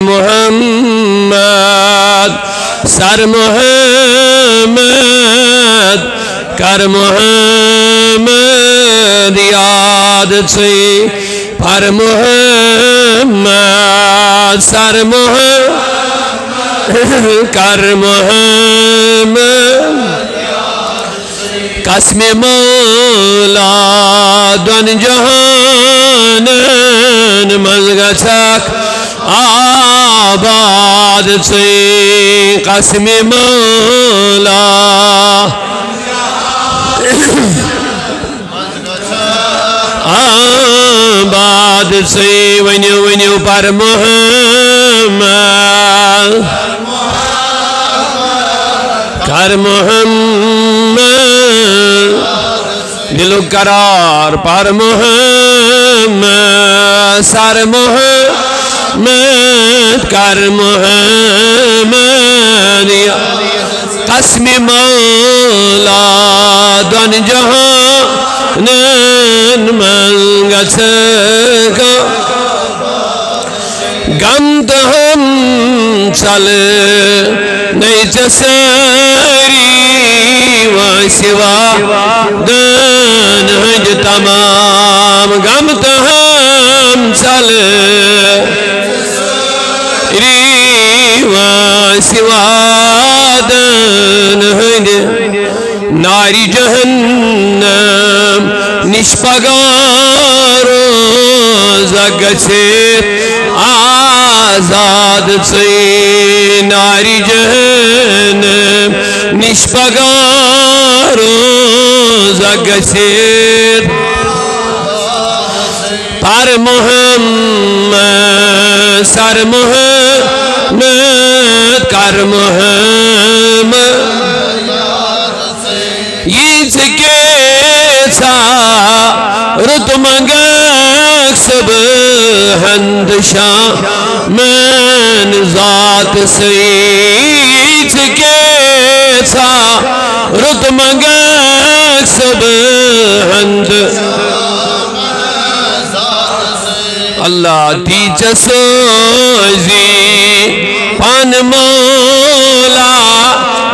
محمد سر محمد کر محمد یاد سے پر محمد سر محمد کر محمد قسم مولا دون جہان مزگچک آباد سے قسم مولا آباد سے ونیو ونیو پر محمد کر محمد دلو قرار پر محمد سر محمد کر محمد قسم مولا دون جہان منگچک غم تو ہم چل نہیں چسری و سوا دن ہج تمام غم تو ہم چل و سوا دن ہج ناری جہنم نشپگار زگچت آزاد سے ناری جہنم نشپگار زگچت پر محمد سر محمد کر محمد یہ چکے سا رت منگک سب ہندشاں من ذات سیچ کے سا رت منگک سب ہند اللہ تیچ سوزی پان مولا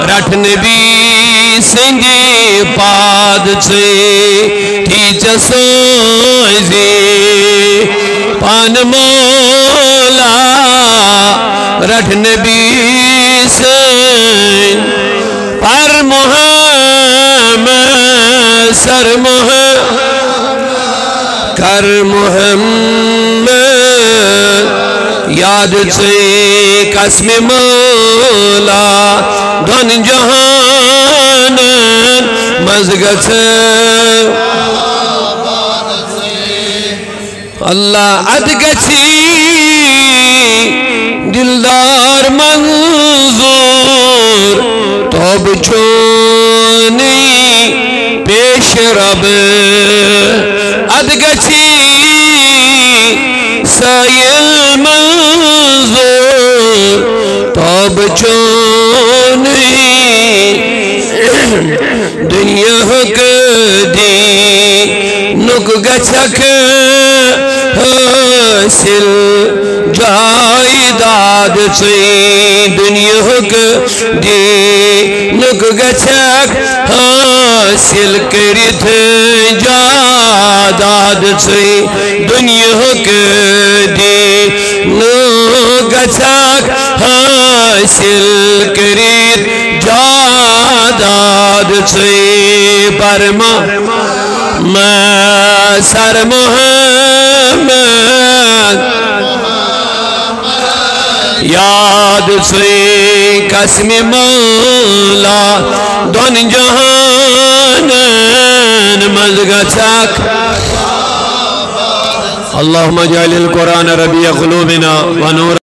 رٹ نبی سنگی پاد سے تیچ سوزی پان مولا رٹ نبی سنگ پر محمد سر محمد کر محمد یاد سے قسم مولا دون جہان مزگچ اللہ ادگچی دلدار منظور توب چونی پیش رب ادگچی سائل منظور توب چونی دنیا حق دی نک گچک حاصل جائیداد سے دنیا حق دی نک گچک حاصل کرت جائیداد سے دنیا حق دی نک گچک حاصل کرت جائیداد سے پرما میں سر محمد یاد سے قسم مولا دون جہان مزگچک اللہم اجعل القرآن ربیع قلوبنا ونور